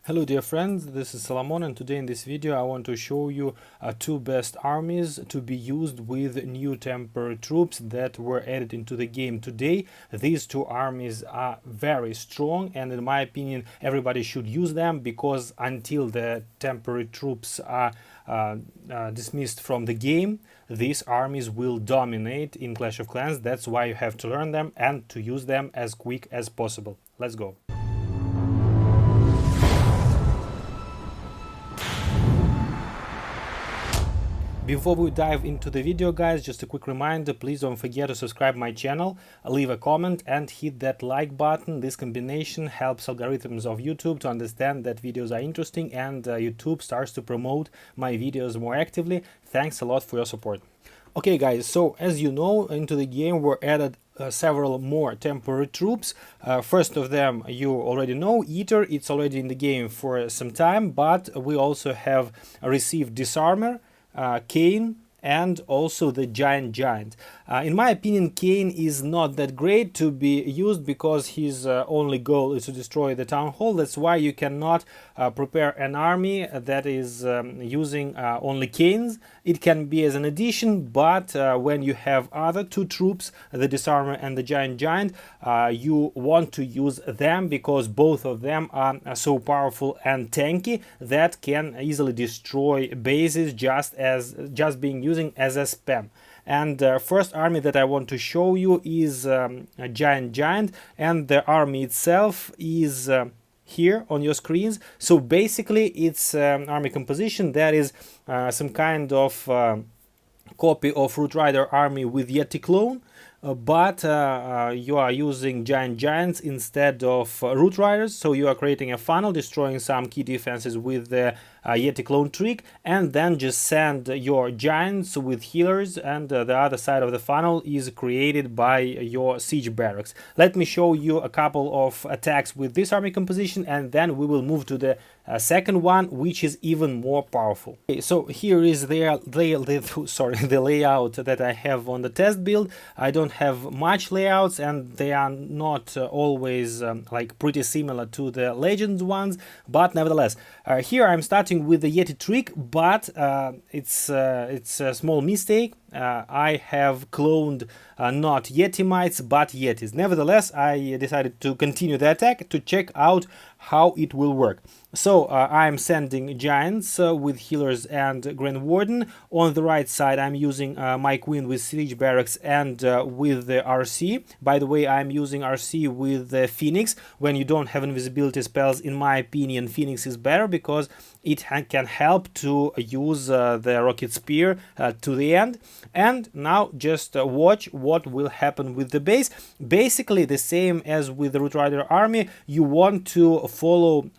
Hello dear friends, this is Solomon, and today in this video I want to show you two best armies to be used with new temporary troops that were added into the game today. These two armies are very strong, and in my opinion everybody should use them, because until the temporary troops are dismissed from the game, these armies will dominate in Clash of Clans. That's why you have to learn them and to use them as quick as possible. Let's go. Before we dive into the video, guys, just a quick reminder, please don't forget to subscribe my channel, leave a comment and hit that like button. This combination helps algorithms of YouTube to understand that videos are interesting, and YouTube starts to promote my videos more actively. Thanks a lot for your support. Okay guys, so as you know, into the game were added several more temporary troops. First of them you already know, Eater. It's already in the game for some time, but we also have received Disarmer, Kane, and also the Giant Giant. In my opinion, Kane is not that great to be used, because his only goal is to destroy the town hall. That's why you cannot prepare an army that is using only Kanes. It can be as an addition, but when you have other two troops, the Disarmer and the Giant Giant, you want to use them, because both of them are so powerful and tanky that can easily destroy bases just being using as a spam. And first army that I want to show you is a Giant Giant, and the army itself is here on your screens. So basically it's army composition that is some kind of copy of Root Rider army with Yeti clone, but you are using Giant Giants instead of Root Riders. So you are creating a funnel, destroying some key defenses with the Yeti clone trick, and then just send your giants with healers, and the other side of the funnel is created by your siege barracks. Let me show you a couple of attacks with this army composition, and then we will move to the second one, which is even more powerful. Okay, so here is the layout that I have on the test build. I don't have much layouts, and they are not always like pretty similar to the Legends ones, but nevertheless, here I'm starting with the Yeti trick, but it's a small mistake. I have cloned not Yetimites but Yetis. Nevertheless, I decided to continue the attack to check out how it will work. So I'm sending giants with healers and Grand Warden. On the right side I'm using my queen with siege barracks and with the RC. By the way, I'm using RC with the Phoenix. When you don't have invisibility spells, in my opinion, Phoenix is better, because it can help to use the rocket spear to the end. And now just watch what will happen with the base. Basically the same as with the Root Rider army. You want to follow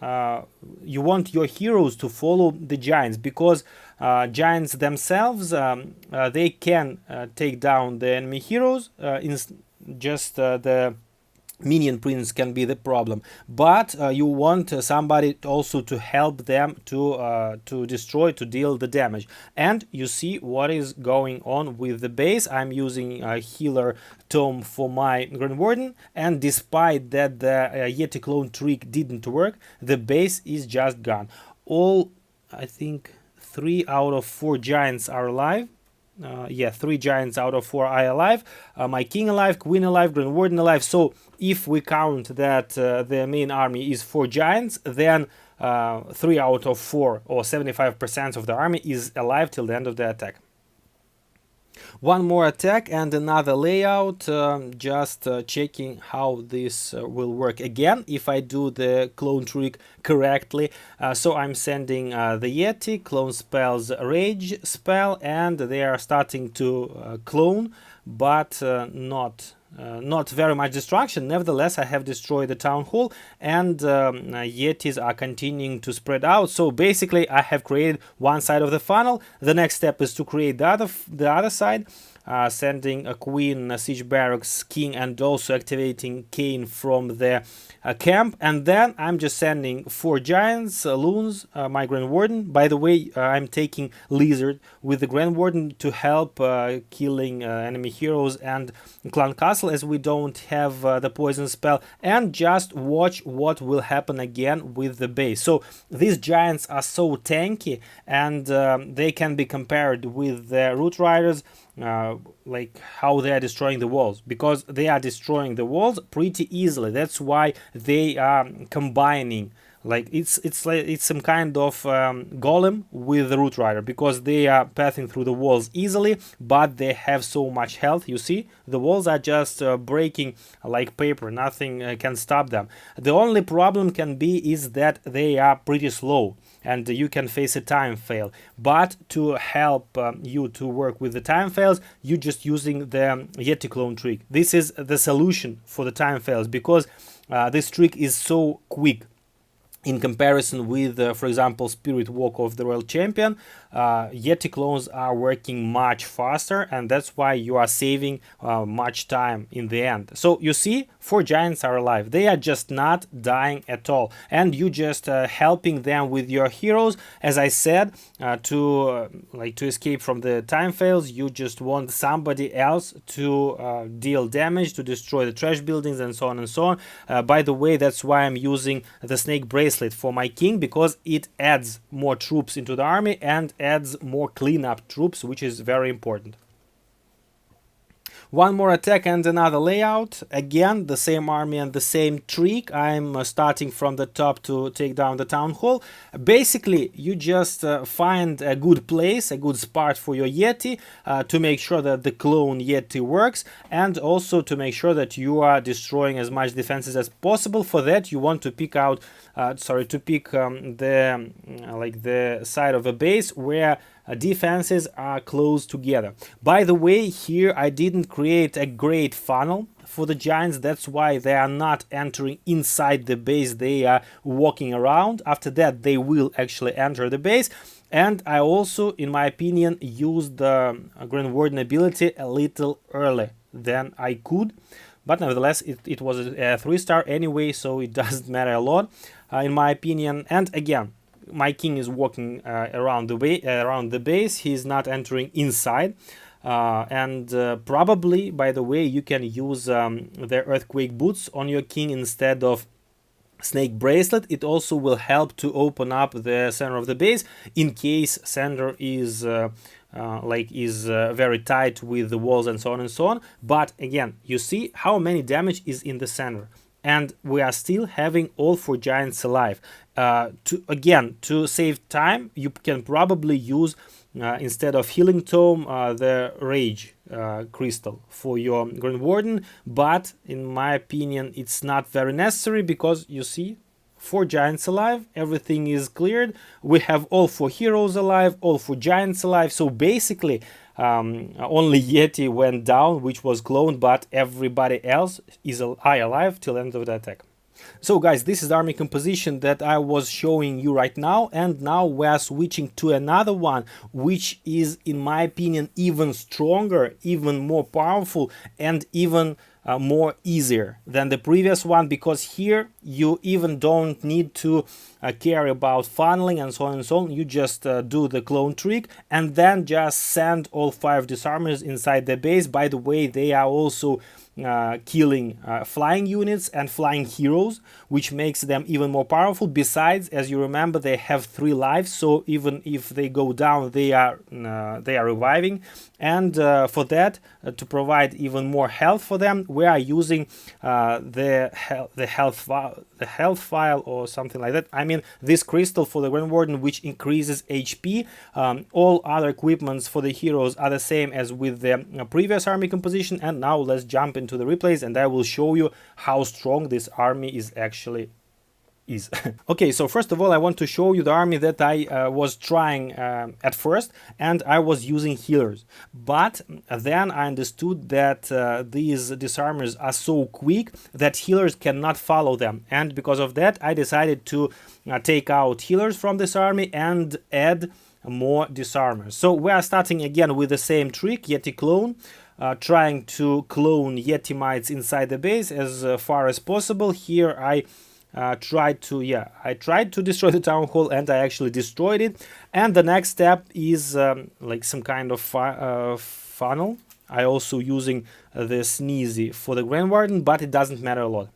you want your heroes to follow the giants, because giants themselves they can take down the enemy heroes. The minion prince can be the problem, but you want somebody also to help them to deal the damage. And you see what is going on with the base. I'm using a healer tome for my Grand Warden, and despite that the Yeti clone trick didn't work, the base is just gone. All, I think, 3 out of 4 giants are alive. 3 giants out of 4 are alive. My king alive, queen alive, Grand Warden alive. So if we count that the main army is 4 giants, then 3 out of 4, or 75% of the army, is alive till the end of the attack. One more attack and another layout, just checking how this will work again if I do the clone trick correctly. So I'm sending the Yeti, clone spells rage spell, and they are starting to clone, but not very much destruction. Nevertheless, I have destroyed the town hall, and Yetis are continuing to spread out. So basically I have created one side of the funnel. The next step is to create the other side. sending a queen, a siege barracks, king, and also activating Kane from the camp. And then I'm just sending 4 giants, loons, my Grand Warden. By the way, I'm taking lizard with the Grand Warden to help killing enemy heroes and clan castle, as we don't have the poison spell. And just watch what will happen again with the base. So these giants are so tanky, and they can be compared with the root riders, like how they are destroying the walls, because they are destroying the walls pretty easily. That's why they are combining, like it's some kind of golem with the root rider, because they are passing through the walls easily, but they have so much health. You see, the walls are just breaking like paper. Nothing can stop them. The only problem can be is that they are pretty slow, and you can face a time fail. But to help you to work with the time fails, you just using the Yeti clone trick. This is the solution for the time fails, because this trick is so quick in comparison with, for example, Spirit Walk of the Royal Champion. Yeti clones are working much faster, and that's why you are saving much time in the end. So you see, 4 giants are alive. They are just not dying at all, and you just helping them with your heroes. As I said, to escape from the time fails, you just want somebody else to deal damage, to destroy the trash buildings, and so on and so on. By the way, that's why I'm using the snake bracelet for my king, because it adds more troops into the army and adds more cleanup troops, which is very important. One more attack and another layout. Again, the same army and the same trick. I'm starting from the top to take down the town hall. Basically, you just find a good place, a good spot for your Yeti, to make sure that the clone Yeti works, and also to make sure that you are destroying as much defenses as possible. For that, you want to pick out, the side of a base where defenses are close together. By the way, here I didn't create a great funnel for the giants. That's why they are not entering inside the base. They are walking around. After that, they will actually enter the base. And I also, in my opinion, used the Grand Warden ability a little early than I could. But nevertheless, it was a 3-star anyway, so it doesn't matter a lot, in my opinion. And again, my king is walking around the base. He's not entering inside. Probably, by the way, you can use the earthquake boots on your king instead of snake bracelet. It also will help to open up the center of the base in case center is very tight with the walls and so on and so on. But again, you see how many damage is in the center, and we are still having all 4 giants alive. To save time, you can probably use instead of healing tome the rage crystal for your Grand Warden, but in my opinion it's not very necessary, because you see, 4 giants alive, everything is cleared, we have all 4 heroes alive, all 4 giants alive. So basically only Yeti went down, which was cloned, but everybody else is alive till end of the attack. So guys, this is the army composition that I was showing you right now, and now we are switching to another one, which is, in my opinion, even stronger, even more powerful, and even more easier than the previous one, because here you even don't need to care about funneling and so on and so on. You just do the clone trick and then just send all 5 disarmers inside the base. By the way, they are also killing flying units and flying heroes, which makes them even more powerful. Besides, as you remember, they have 3 lives, so even if they go down, they are reviving. And for that, to provide even more health for them, we are using the health file or something like that. I mean, this crystal for the Grand Warden, which increases HP. All other equipments for the heroes are the same as with the previous army composition. And now let's jump into the replays, and I will show you how strong this army is actually is. Okay, so first of all, I want to show you the army that I was trying at first, and I was using healers. But then I understood that these disarmers are so quick that healers cannot follow them, and because of that I decided to take out healers from this army and add more disarmers. So we are starting again with the same trick, Yeti clone, trying to clone Yeti mites inside the base as far as possible. Here I tried to destroy the town hall, and I actually destroyed it. And the next step is like some kind of funnel. I also using the Sneezy for the Grand Warden, but it doesn't matter a lot.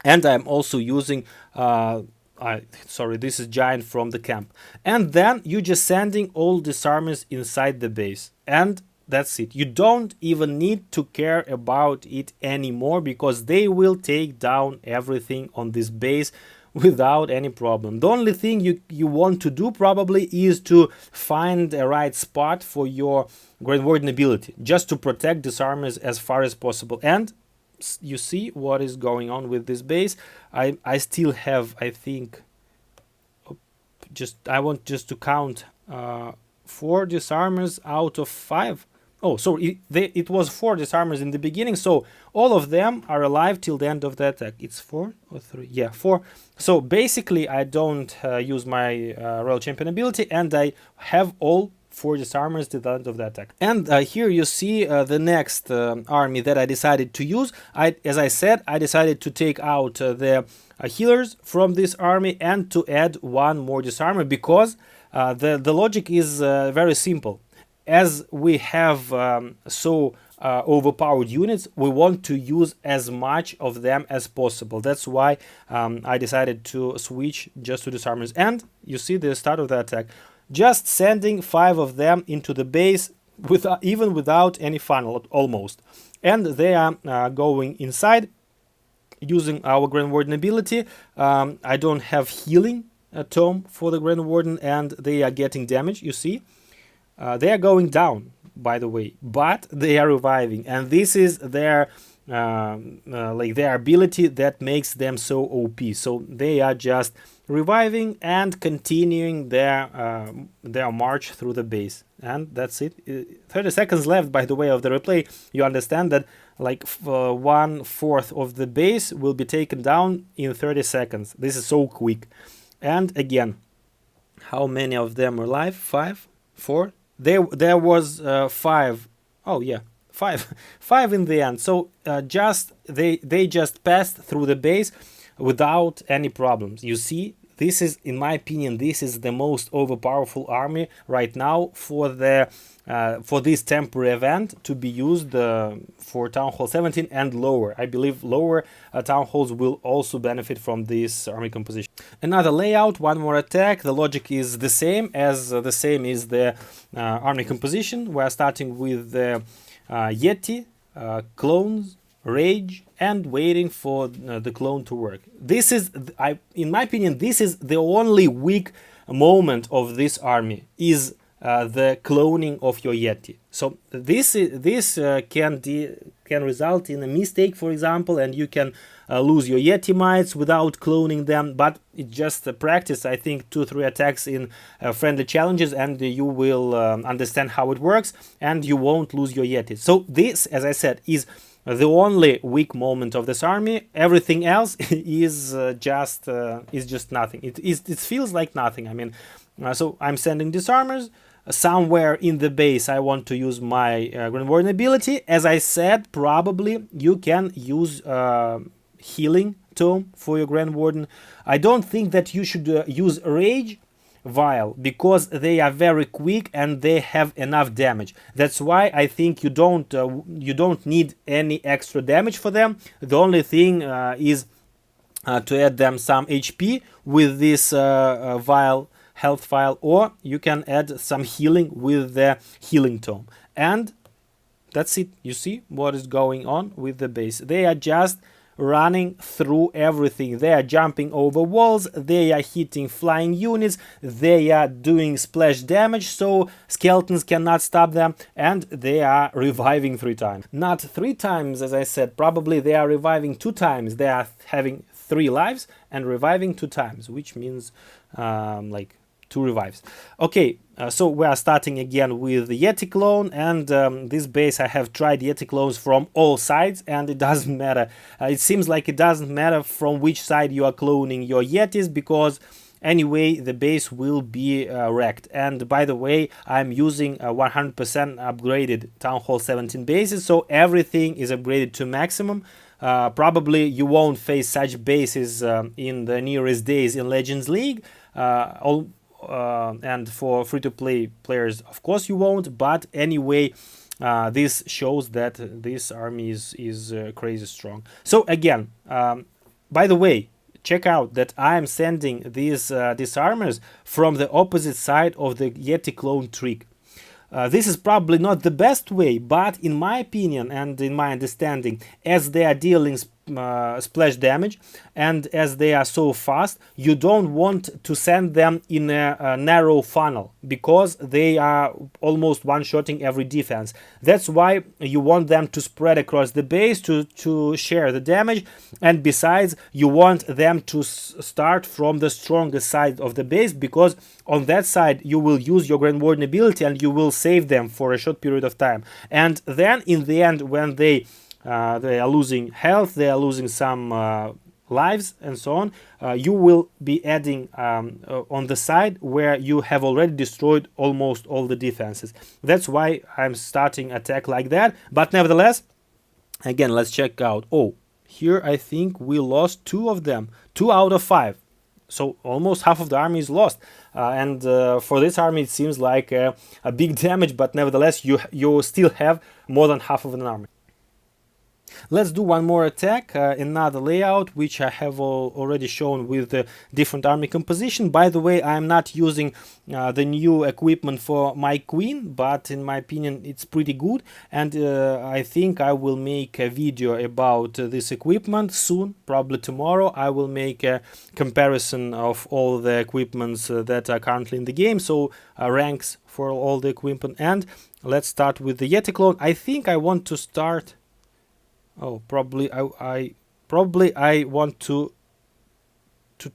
And I'm also using this is Giant from the camp. And then you just sending all disarmers inside the base, and that's it. You don't even need to care about it anymore, because they will take down everything on this base without any problem. The only thing you want to do probably is to find a right spot for your Grand Warden ability, just to protect disarmers as far as possible. And you see what is going on with this base. I still have, I think, I want just to count 4 disarmers out of 5. Oh, so it was 4 disarmers in the beginning, so all of them are alive till the end of the attack. It's 4 or 3? Yeah, 4. So basically I don't use my Royal Champion ability, and I have all 4 disarmers till the end of the attack. And here you see the next army that I decided to use. As I said, I decided to take out the healers from this army and to add 1 more disarmer, because the logic is very simple. As we have overpowered units, we want to use as much of them as possible. That's why I decided to switch just to disarmers. And you see the start of the attack, just sending 5 of them into the base even without any funnel, almost. And they are going inside using our Grand Warden ability. I don't have healing tome for the Grand Warden, and they are getting damage, you see. They are going down, by the way, but they are reviving, and this is their their ability that makes them so OP. So they are just reviving and continuing their march through the base, and that's it. 30 seconds left, by the way, of the replay. You understand that like 1/4 of the base will be taken down in 30 seconds. This is so quick. And again, how many of them are alive? 5, 4. There was 5. Oh yeah, 5 5 in the end. So they just passed through the base without any problems. You see, this is, in my opinion, this is the most overpowerful army right now for this temporary event to be used for Town Hall 17 and lower. I believe lower Town Halls will also benefit from this army composition. Another layout, 1 more attack. The logic is the same as the army composition. We are starting with the Yeti, clones, rage, and waiting for the clone to work. This is, in my opinion, this is the only weak moment of this army, is the cloning of your Yeti. So this can result in a mistake, for example, and you can lose your Yeti mites without cloning them. But it's just a practice. I think 2-3 attacks in friendly challenges, and you will understand how it works, and you won't lose your Yeti. So this, as I said, is the only weak moment of this army. Everything else is just nothing. It feels like nothing. I mean, so I'm sending disarmers. Somewhere in the base I want to use my Grand Warden ability. As I said, probably you can use healing tome for your Grand Warden. I don't think that you should use rage vial, because they are very quick and they have enough damage. That's why I think you don't need any extra damage for them. The only thing is to add them some HP with this vial, health vial, or you can add some healing with the healing tome. And that's it. You see what is going on with the base. They are just running through everything. They are jumping over walls, they are hitting flying units, they are doing splash damage, so skeletons cannot stop them, and they are reviving 3 times. Not 3 times, as I said, probably they are reviving 2 times. They are having 3 lives and reviving 2 times, which means like 2 revives. Okay, so we are starting again with the Yeti clone, and this base I have tried Yeti clones from all sides, and it doesn't matter. It seems like it doesn't matter from which side you are cloning your Yetis, because anyway the base will be wrecked. And by the way, I'm using a 100% upgraded Town Hall 17 bases, so everything is upgraded to maximum. Probably you won't face such bases in the nearest days in Legends League, and for free-to-play players of course you won't, but anyway this shows that this army is crazy strong. So again, by the way, check out that I am sending these disarmers from the opposite side of the Yeti clone trick. This is probably not the best way, but in my opinion and in my understanding, as they are dealing splash damage and as they are so fast, you don't want to send them in a narrow funnel because they are almost one-shotting every defense. That's why you want them to spread across the base to share the damage, and besides you want them to start from the strongest side of the base, because on that side you will use your Grand Warden ability and you will save them for a short period of time. And then in the end, when they are losing health, they are losing some lives and so on, you will be adding on the side where you have already destroyed almost all the defenses. That's why I'm starting attack like that. But nevertheless, again, let's check out. Oh, here I think we lost 2 of them, 2 out of 5. So almost half of the army is lost, and for this army it seems like a big damage, but nevertheless you still have more than half of an army. Let's do one more attack, another layout, which I have already shown with the different army composition. By the way, I'm not using the new equipment for my queen, but in my opinion it's pretty good, and I think I will make a video about this equipment soon, probably tomorrow. I will make a comparison of all the equipments that are currently in the game, so ranks for all the equipment. And let's start with the Yeti clone. I think I want to start... Oh, probably I want to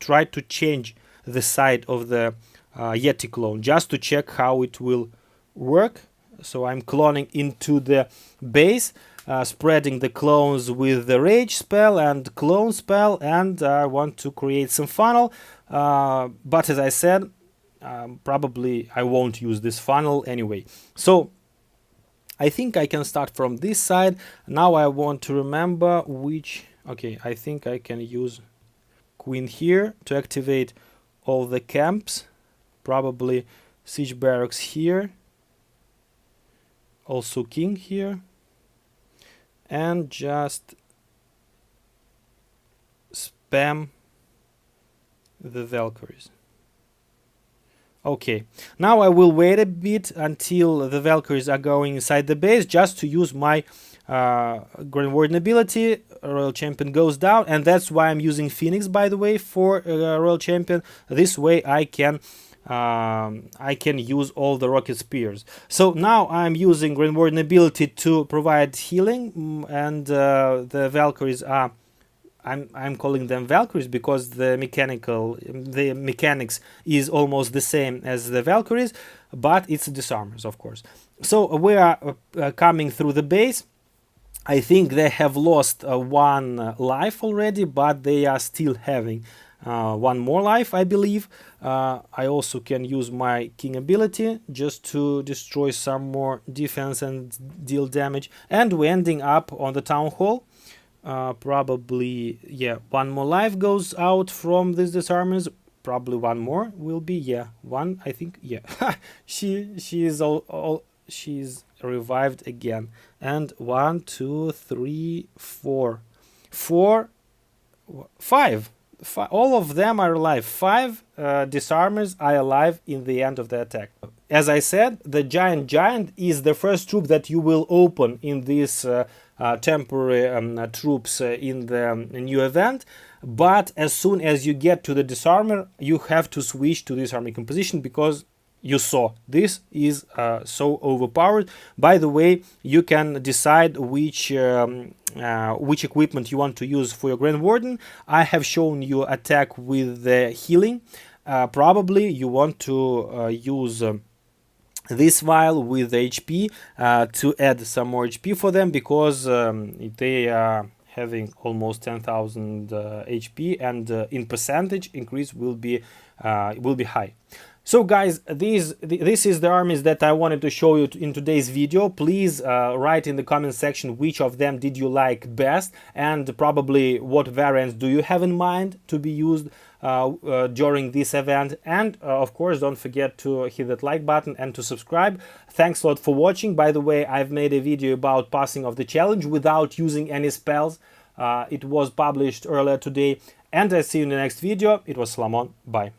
try to change the side of the Yeti clone just to check how it will work. So I'm cloning into the base, spreading the clones with the rage spell and clone spell, and I want to create some funnel. But as I said, probably I won't use this funnel anyway. So I think I can start from this side. Now I want to remember which... Okay, I think I can use queen here to activate all the camps. Probably siege barracks here. Also king here. And just spam the Valkyries. Okay, now I will wait a bit until the Valkyries are going inside the base, just to use my Grand Warden ability. Royal Champion goes down, and that's why I'm using Phoenix, by the way, for Royal Champion. This way I can use all the rocket spears. So now I'm using Grand Warden ability to provide healing, and the Valkyries are... I'm calling them Valkyries because the mechanics is almost the same as the Valkyries, but it's disarmers, of course. So we are coming through the base. I think they have lost 1 life already, but they are still having 1 more life, I believe. I also can use my king ability just to destroy some more defense and deal damage. And we're ending up on the town hall. Probably, yeah, 1 more life goes out from these disarmers. Probably 1 more will be, yeah, 1, I think, yeah. she's she's revived again. And 1, 2, 3, 4, 5. All of them are alive. 5 disarmers are alive in the end of the attack. As I said, the giant is the first troop that you will open in this temporary troops in the new event. But as soon as you get to the disarmer, you have to switch to this army composition, because you saw this is so overpowered. By the way, you can decide which equipment you want to use for your Grand Warden. I have shown you attack with the healing. Probably you want to use this vial with HP to add some more HP for them, because they are having almost 10,000 HP, and in percentage increase will be high. So guys, this is the armies that I wanted to show you in today's video. Please write in the comment section which of them did you like best, and probably what variants do you have in mind to be used during this event. And of course, don't forget to hit that like button and to subscribe. Thanks a lot for watching. By the way, I've made a video about passing of the challenge without using any spells. It was published earlier today, and I see you in the next video. It was Solomon. Bye.